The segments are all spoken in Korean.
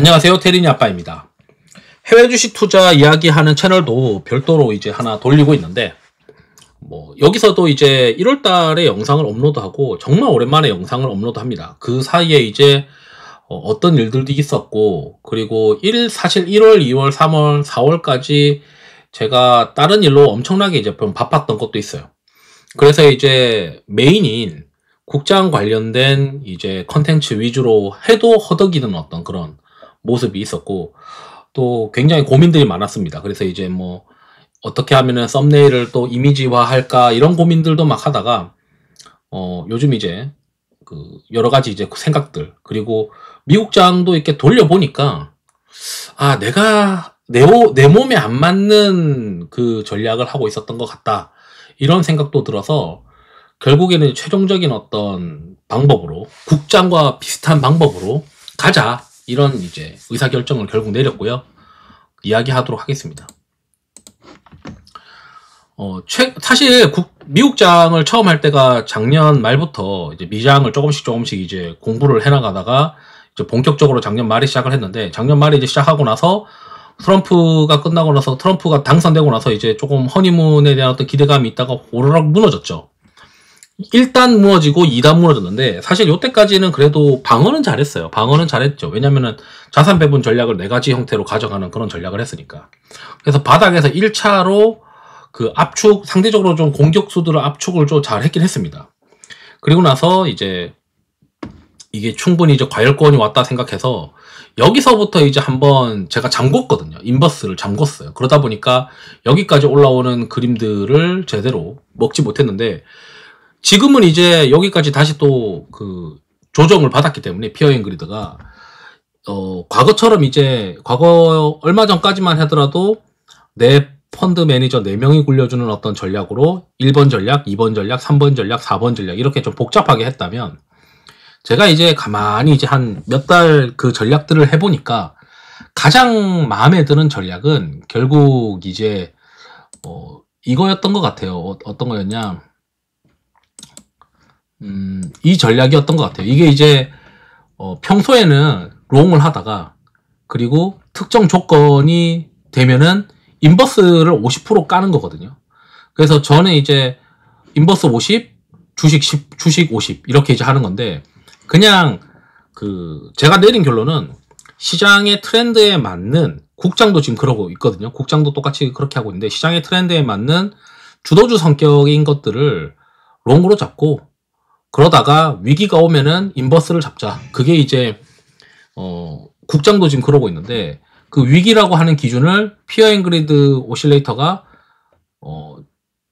안녕하세요. 테린이 아빠입니다. 해외 주식 투자 이야기하는 채널도 별도로 이제 하나 돌리고 있는데, 여기서도 이제 1월 달에 영상을 업로드하고, 정말 오랜만에 영상을 업로드합니다. 그 사이에 이제, 어떤 일들도 있었고, 그리고 사실 1월, 2월, 3월, 4월까지 제가 다른 일로 엄청나게 이제 좀 바빴던 것도 있어요. 그래서 이제 메인인 국장 관련된 이제 컨텐츠 위주로 해도 허덕이는 어떤 그런 모습이 있었고, 또 굉장히 고민들이 많았습니다. 그래서 이제 어떻게 하면은 썸네일을 또 이미지화 할까 이런 고민들도 막 하다가 요즘 이제 여러 가지 이제 생각들, 그리고 미국장도 이렇게 돌려보니까 내가 내 몸에 안 맞는 그 전략을 하고 있었던 것 같다, 이런 생각도 들어서 결국에는 최종적인 어떤 방법으로, 국장과 비슷한 방법으로 가자, 이런 이제 의사결정을 결국 내렸고요. 이야기하도록 하겠습니다. 사실 미국장을 처음 할 때가 작년 말부터 이제 미장을 조금씩 이제 공부를 해나가다가 이제 본격적으로 작년 말에 시작을 했는데, 작년 말에 이제 시작하고 나서 트럼프가 끝나고 나서, 트럼프가 당선되고 나서 이제 조금 허니문에 대한 어떤 기대감이 있다가 오르락 무너졌죠. 1단 무너지고 2단 무너졌는데, 사실 요때까지는 그래도 방어는 잘했어요. 방어는 잘했죠. 왜냐면은 자산 배분 전략을 4가지 형태로 가져가는 그런 전략을 했으니까. 그래서 바닥에서 1차로 그 압축, 상대적으로 좀 공격수들을 압축을 좀 잘 했긴 했습니다. 그리고 나서 이제 이게 충분히 이제 과열권이 왔다 생각해서 여기서부터 이제 한번 제가 잠궜거든요. 인버스를 잠궜어요. 그러다 보니까 여기까지 올라오는 그림들을 제대로 먹지 못했는데, 지금은 이제 여기까지 다시 또 조정을 받았기 때문에 피어앤그리드가 과거처럼 이제 얼마 전까지만 하더라도 내 펀드 매니저 4명이 굴려주는 어떤 전략으로 1번 전략, 2번 전략, 3번 전략, 4번 전략 이렇게 좀 복잡하게 했다면, 제가 이제 가만히 이제 한 몇 달 그 전략들을 해보니까 가장 마음에 드는 전략은 결국 이제 이거였던 것 같아요. 어떤 거였냐? 이 전략이었던 것 같아요. 이게 이제 평소에는 롱을 하다가, 그리고 특정 조건이 되면은 인버스를 50% 까는 거거든요. 그래서 저는 이제 인버스 50, 주식 10, 주식 50 이렇게 이제 하는 건데, 그냥 제가 내린 결론은 시장의 트렌드에 맞는, 국장도 지금 그러고 있거든요. 국장도 똑같이 그렇게 하고 있는데, 시장의 트렌드에 맞는 주도주 성격인 것들을 롱으로 잡고, 그러다가 위기가 오면은 인버스를 잡자. 그게 이제 국장도 지금 그러고 있는데, 그 위기라고 하는 기준을 피어앤그리드 오실레이터가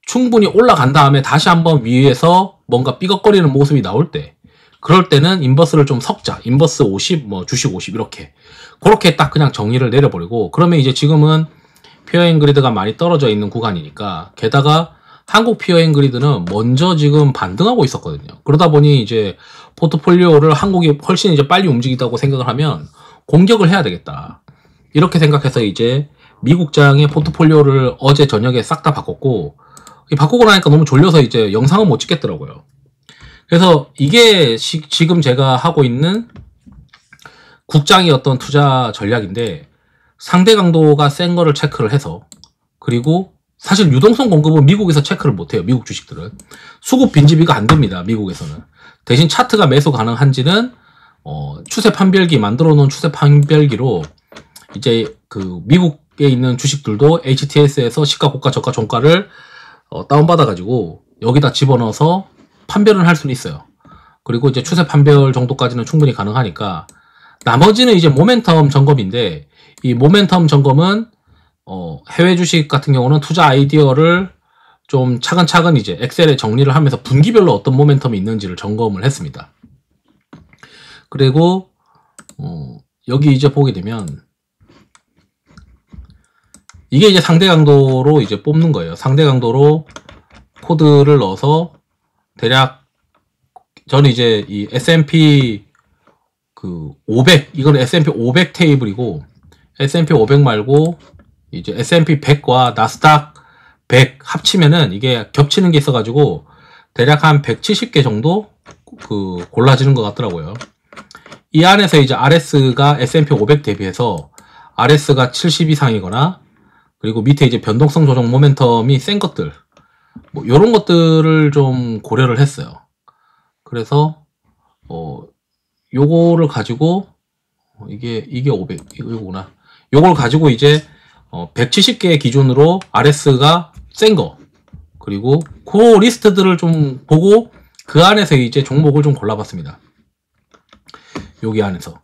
충분히 올라간 다음에 다시 한번 위에서 뭔가 삐걱거리는 모습이 나올 때, 그럴 때는 인버스를 좀 섞자. 인버스 50, 주식 50 이렇게. 그렇게 딱 그냥 정의를 내려버리고, 그러면 이제 지금은 피어앤그리드가 많이 떨어져 있는 구간이니까, 게다가 한국 피어앤그리드는 먼저 지금 반등하고 있었거든요. 그러다 보니 이제 포트폴리오를 한국이 훨씬 이제 빨리 움직이다고 생각을 하면 공격을 해야 되겠다, 이렇게 생각해서 이제 미국장의 포트폴리오를 어제 저녁에 싹 다 바꿨고, 바꾸고 나니까 너무 졸려서 이제 영상은 못 찍겠더라고요. 그래서 이게 지금 제가 하고 있는 국장의 어떤 투자 전략인데, 상대 강도가 센 거를 체크를 해서, 그리고 사실 유동성 공급은 미국에서 체크를 못해요. 미국 주식들은 수급 빈집이가 안 됩니다. 미국에서는. 대신 차트가 매수 가능한지는 추세 판별기, 만들어 놓은 추세 판별기로 이제 미국에 있는 주식들도 HTS에서 시가, 고가, 저가, 종가를 다운받아 가지고 여기다 집어넣어서 판별을 할 수는 있어요. 그리고 이제 추세 판별 정도까지는 충분히 가능하니까, 나머지는 이제 모멘텀 점검인데, 이 모멘텀 점검은 해외 주식 같은 경우는 투자 아이디어를 좀 차근차근 이제 엑셀에 정리를 하면서 분기별로 어떤 모멘텀이 있는지를 점검을 했습니다. 그리고 여기 이제 보게 되면 이게 이제 상대 강도로 이제 뽑는 거예요. 상대 강도로 코드를 넣어서 대략 저는 이제 이 S&P 500, 이거는 S&P 500 테이블이고, S&P 500 말고 이제 S&P 100과 나스닥 100 합치면은 이게 겹치는 게 있어가지고 대략 한 170개 정도 골라지는 것 같더라고요. 이 안에서 이제 RS가 S&P 500 대비해서 RS가 70 이상이거나 그리고 밑에 이제 변동성 조정 모멘텀이 센 것들 뭐 요런 것들을 좀 고려를 했어요. 그래서 요거를 가지고 이게 500 이거구나. 요걸 가지고 이제 170개 기준으로 RS가 센 거 그리고 그 리스트들을 좀 보고 그 안에서 이제 종목을 좀 골라봤습니다. 여기 안에서.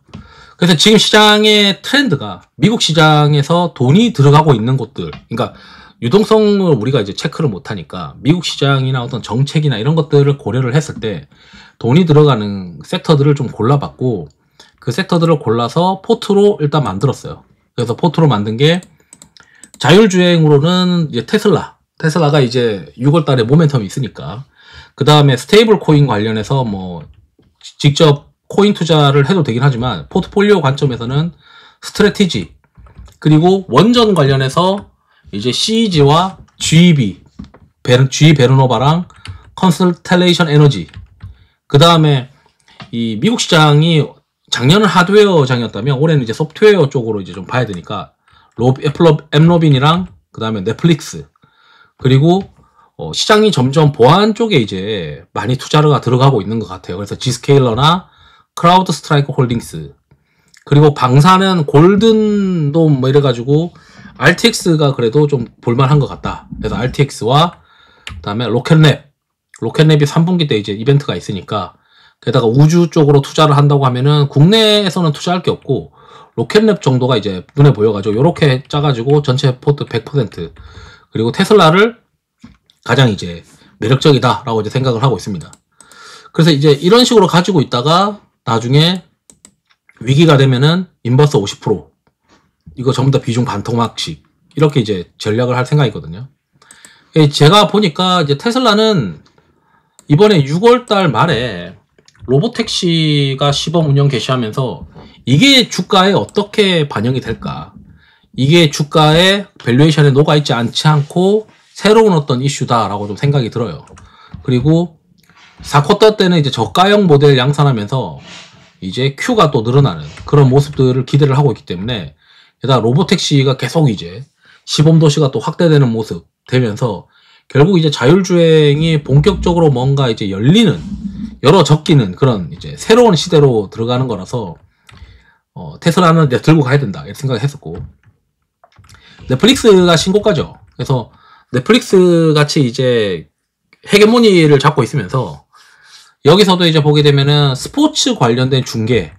그래서 지금 시장의 트렌드가 미국 시장에서 돈이 들어가고 있는 곳들, 그러니까 유동성을 우리가 이제 체크를 못하니까 미국 시장이나 어떤 정책이나 이런 것들을 고려를 했을 때 돈이 들어가는 섹터들을 좀 골라봤고 그 섹터들을 골라서 포트로 일단 만들었어요. 그래서 포트로 만든 게 자율주행으로는 이제 테슬라가 이제 6월 달에 모멘텀이 있으니까 그 다음에 스테이블 코인 관련해서 뭐 직접 코인 투자를 해도 되긴 하지만 포트폴리오 관점에서는 스트래티지 그리고 원전 관련해서 이제 CEG와 GE 베르노바랑 컨스텔레이션 에너지 그 다음에 이 미국 시장이 작년은 하드웨어장이었다면 올해는 이제 소프트웨어 쪽으로 이제 좀 봐야 되니까 앱로빈이랑 그 다음에 넷플릭스 그리고 시장이 점점 보안 쪽에 이제 많이 투자가 들어가고 있는 것 같아요. 그래서 G스케일러나 크라우드 스트라이크 홀딩스 그리고 방사는 골든도 뭐 이래가지고 RTX가 그래도 좀 볼만한 것 같다. 그래서 RTX와 그 다음에 로켓랩이 3분기 때 이제 이벤트가 있으니까 게다가 우주 쪽으로 투자를 한다고 하면은 국내에서는 투자할 게 없고 로켓랩 정도가 이제 눈에 보여가지고 요렇게 짜가지고 전체 포트 100% 그리고 테슬라를 가장 이제 매력적이다라고 이제 생각을 하고 있습니다. 그래서 이제 이런 식으로 가지고 있다가 나중에 위기가 되면은 인버스 50% 이거 전부 다 비중 반토막식 이렇게 이제 전략을 할 생각이거든요. 제가 보니까 이제 테슬라는 이번에 6월달 말에 로보택시가 시범 운영 개시하면서 이게 주가에 어떻게 반영이 될까? 이게 주가에 밸류에이션에 녹아있지 않고 새로운 어떤 이슈다라고 좀 생각이 들어요. 그리고 4쿼터 때는 이제 저가형 모델 양산하면서 이제 큐가 또 늘어나는 그런 모습들을 기대를 하고 있기 때문에 게다가 로보택시가 계속 이제 시범도시가 또 확대되는 모습 되면서 결국 이제 자율주행이 본격적으로 뭔가 이제 열리는 열어젖기는 그런 이제 새로운 시대로 들어가는 거라서 테슬라는 이제 들고 가야 된다 이렇게 생각을 했었고 넷플릭스가 신고가죠. 그래서 넷플릭스 같이 이제 헤게모니를 잡고 있으면서 여기서도 이제 보게 되면은 스포츠 관련된 중계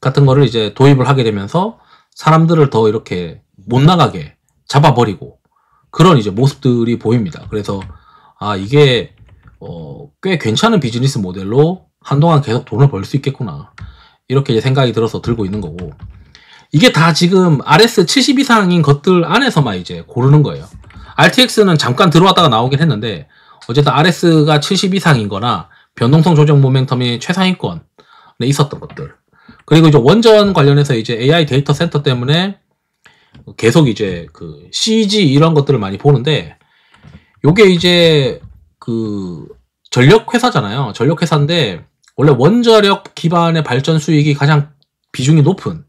같은 거를 이제 도입을 하게 되면서 사람들을 더 이렇게 못 나가게 잡아버리고 그런 이제 모습들이 보입니다. 그래서 이게 꽤 괜찮은 비즈니스 모델로 한동안 계속 돈을 벌 수 있겠구나 이렇게 이제 생각이 들어서 들고 있는 거고 이게 다 지금 RS 70 이상인 것들 안에서만 이제 고르는 거예요. RTX는 잠깐 들어왔다가 나오긴 했는데 어쨌든 RS가 70 이상인 거나 변동성 조정 모멘텀이 최상위권에 있었던 것들 그리고 이제 원전 관련해서 이제 AI 데이터 센터 때문에 계속 이제 그 CG 이런 것들을 많이 보는데 요게 이제 그 전력 회사잖아요. 전력 회사인데 원래 원자력 기반의 발전 수익이 가장 비중이 높은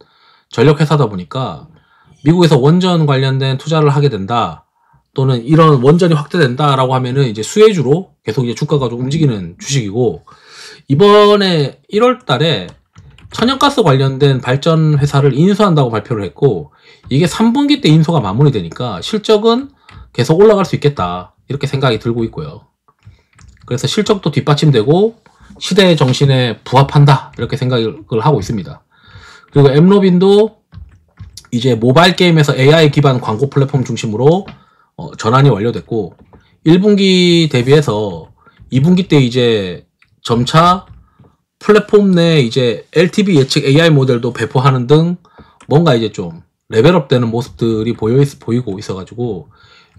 전력 회사다 보니까 미국에서 원전 관련된 투자를 하게 된다. 또는 이런 원전이 확대된다라고 하면은 이제 수혜주로 계속 이제 주가가 좀 움직이는 주식이고 이번에 1월 달에 천연가스 관련된 발전 회사를 인수한다고 발표를 했고 이게 3분기 때 인수가 마무리되니까 실적은 계속 올라갈 수 있겠다 이렇게 생각이 들고 있고요. 그래서 실적도 뒷받침되고 시대의 정신에 부합한다 이렇게 생각을 하고 있습니다. 그리고 엠로빈도 이제 모바일 게임에서 AI 기반 광고 플랫폼 중심으로 전환이 완료됐고 1분기 대비해서 2분기 때 이제 점차 플랫폼 내 이제 LTV 예측 AI 모델도 배포하는 등 뭔가 이제 좀 레벨업 되는 모습들이 보이고 있어가지고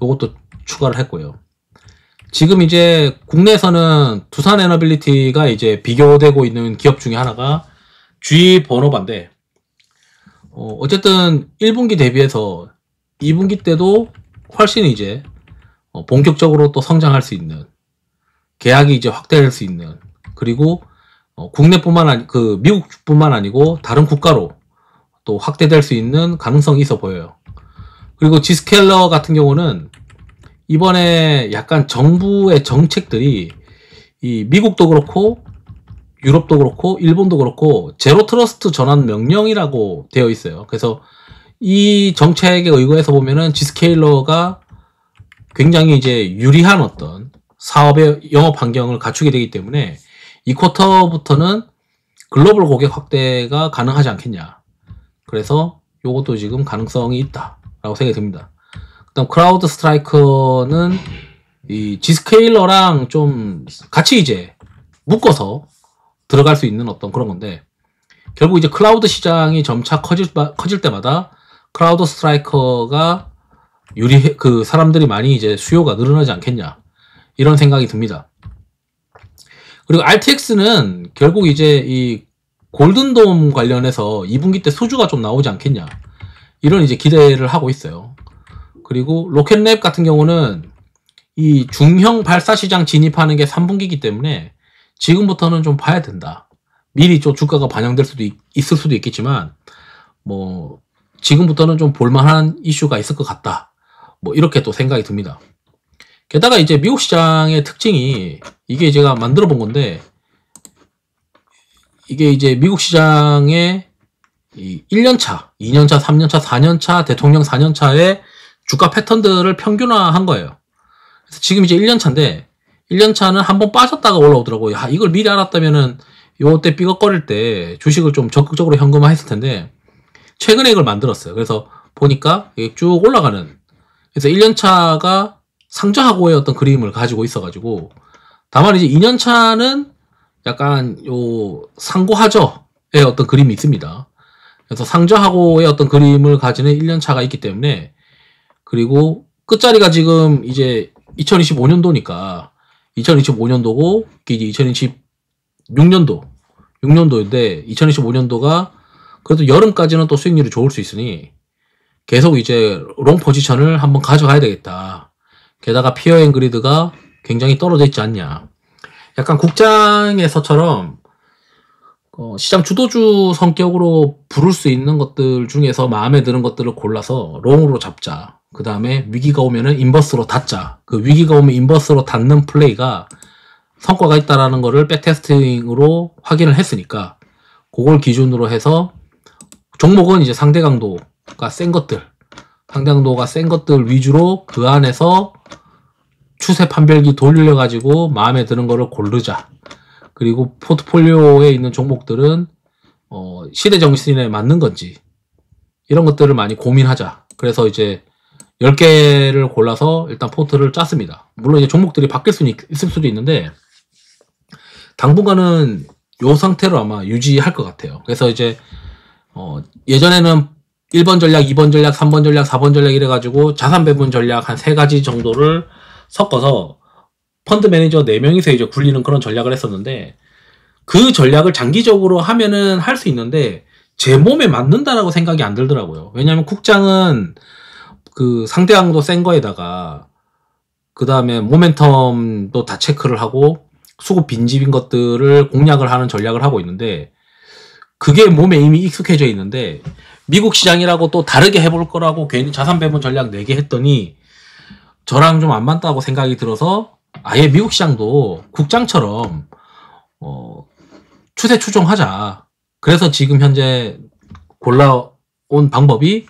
이것도 추가를 했고요. 지금 이제 국내에서는 두산 에너빌리티가 이제 비교되고 있는 기업 중에 하나가 G 버너바인데 어쨌든 1분기 대비해서 2분기 때도 훨씬 이제 본격적으로 또 성장할 수 있는 계약이 이제 확대할 수 있는 그리고 국내뿐만 아니 미국뿐만 아니고 다른 국가로 또 확대될 수 있는 가능성이 있어 보여요. 그리고 G스케일러 같은 경우는 이번에 약간 정부의 정책들이 이 미국도 그렇고 유럽도 그렇고 일본도 그렇고 제로 트러스트 전환 명령이라고 되어 있어요. 그래서 이 정책에 의거해서 보면은 G스케일러가 굉장히 이제 유리한 어떤 사업의 영업 환경을 갖추게 되기 때문에 이 쿼터부터는 글로벌 고객 확대가 가능하지 않겠냐. 그래서 요것도 지금 가능성이 있다라고 생각이 듭니다. 그다음 크라우드 스트라이커는 이 G스케일러랑 좀 같이 이제 묶어서 들어갈 수 있는 어떤 그런 건데, 결국 이제 클라우드 시장이 점차 커질 때마다 크라우드 스트라이커가 사람들이 많이 이제 수요가 늘어나지 않겠냐, 이런 생각이 듭니다. 그리고 RTX는 결국 이제 이 골든돔 관련해서 2분기 때 수주가 좀 나오지 않겠냐, 이런 이제 기대를 하고 있어요. 그리고 로켓랩 같은 경우는 이 중형 발사 시장 진입하는 게 3분기이기 때문에 지금부터는 좀 봐야 된다. 미리 좀 주가가 반영될 수도 있을 수도 있겠지만, 뭐 지금부터는 좀 볼만한 이슈가 있을 것 같다. 뭐 이렇게 또 생각이 듭니다. 게다가 이제 미국 시장의 특징이, 이게 제가 만들어 본 건데, 이게 이제 미국 시장의 이 1년차, 2년차, 3년차, 4년차, 대통령 4년차의 주가 패턴들을 평균화한 거예요. 그래서 지금 이제 1년차인데, 1년차는 한번 빠졌다가 올라오더라고요. 야, 이걸 미리 알았다면은 요때 삐걱거릴 때 주식을 좀 적극적으로 현금화 했을 텐데, 최근에 이걸 만들었어요. 그래서 보니까 이게 쭉 올라가는, 그래서 1년차가 상저하고의 어떤 그림을 가지고 있어가지고, 다만 이제 2년차는 약간 요 상고하저의 어떤 그림이 있습니다. 그래서 상저하고의 어떤 그림을 가지는 1년차가 있기 때문에, 그리고 끝자리가 지금 이제 2025년도니까 2025년도고 이제 2026년도인데 2025년도가 그래도 여름까지는 또 수익률이 좋을 수 있으니 계속 이제 롱 포지션을 한번 가져가야 되겠다. 게다가 피어 앤 그리드가 굉장히 떨어져 있지 않냐. 약간 국장에서처럼 시장 주도주 성격으로 부를 수 있는 것들 중에서 마음에 드는 것들을 골라서 롱으로 잡자. 그 다음에 위기가 오면은 인버스로 닫자. 그 위기가 오면 인버스로 닫는 플레이가 성과가 있다라는 거를 백테스팅으로 확인을 했으니까, 그걸 기준으로 해서 종목은 이제 상대 강도가 센 것들 위주로 그 안에서 추세 판별기 돌려가지고 마음에 드는 거를 고르자. 그리고 포트폴리오에 있는 종목들은 시대 정신에 맞는 건지 이런 것들을 많이 고민하자. 그래서 이제 10개를 골라서 일단 포트를 짰습니다. 물론 이제 종목들이 바뀔 수 있을 수도 있는데, 당분간은 요 상태로 아마 유지할 것 같아요. 그래서 이제 예전에는 1번 전략, 2번 전략, 3번 전략, 4번 전략 이래가지고 자산 배분 전략 한 3가지 정도를 섞어서 펀드 매니저 4명이서 이제 굴리는 그런 전략을 했었는데, 그 전략을 장기적으로 하면은 할 수 있는데 제 몸에 맞는다라고 생각이 안 들더라고요. 왜냐하면 국장은 그 상대 강도 센 거에다가 그 다음에 모멘텀도 다 체크를 하고 수급 빈집인 것들을 공략을 하는 전략을 하고 있는데, 그게 몸에 이미 익숙해져 있는데 미국 시장이라고 또 다르게 해볼 거라고 괜히 자산 배분 전략 4개 했더니 저랑 좀 안 맞다고 생각이 들어서 아예 미국 시장도 국장처럼 추세 추종하자. 그래서 지금 현재 골라온 방법이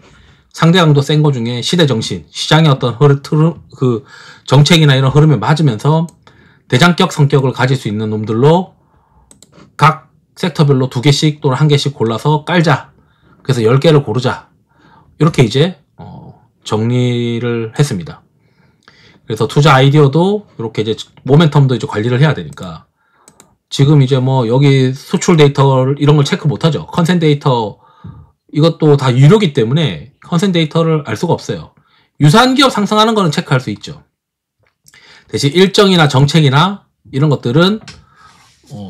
상대 강도 센 거 중에 시대 정신, 시장의 어떤 그 정책이나 이런 흐름에 맞으면서 대장격 성격을 가질 수 있는 놈들로 각 섹터별로 2개씩 또는 1개씩 골라서 깔자. 그래서 10개를 고르자. 이렇게 이제 정리를 했습니다. 그래서 투자 아이디어도 이렇게 이제 모멘텀도 이제 관리를 해야 되니까, 지금 이제 뭐 여기 수출 데이터 이런 걸 체크 못 하죠. 컨센 데이터 이것도 다 유료기 때문에 컨센 데이터를 알 수가 없어요. 유사한 기업 상승하는 거는 체크할 수 있죠. 대신 일정이나 정책이나 이런 것들은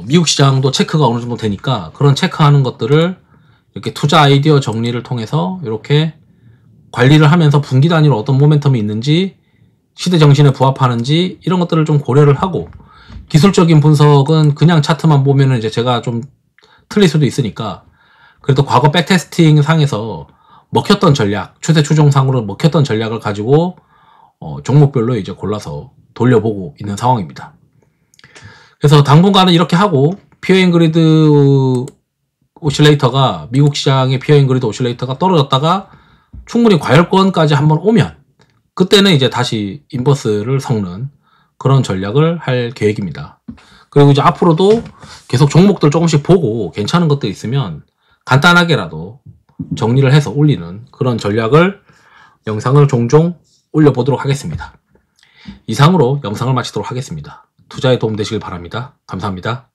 미국 시장도 체크가 어느 정도 되니까, 그런 체크하는 것들을 이렇게 투자 아이디어 정리를 통해서 이렇게 관리를 하면서 분기 단위로 어떤 모멘텀이 있는지, 시대 정신에 부합하는지 이런 것들을 좀 고려를 하고, 기술적인 분석은 그냥 차트만 보면은 이제 제가 좀 틀릴 수도 있으니까 그래도 과거 백테스팅 상에서 먹혔던 전략, 추세 추종상으로 먹혔던 전략을 가지고 종목별로 이제 골라서 돌려보고 있는 상황입니다. 그래서 당분간은 이렇게 하고 피어앤그리드 오실레이터가 미국 시장의 피어앤그리드 오실레이터가 떨어졌다가 충분히 과열권까지 한번 오면 그때는 이제 다시 인버스를 섞는 그런 전략을 할 계획입니다. 그리고 이제 앞으로도 계속 종목들 조금씩 보고 괜찮은 것들 있으면 간단하게라도 정리를 해서 올리는 그런 전략을 영상을 종종 올려보도록 하겠습니다. 이상으로 영상을 마치도록 하겠습니다. 투자에 도움되시길 바랍니다. 감사합니다.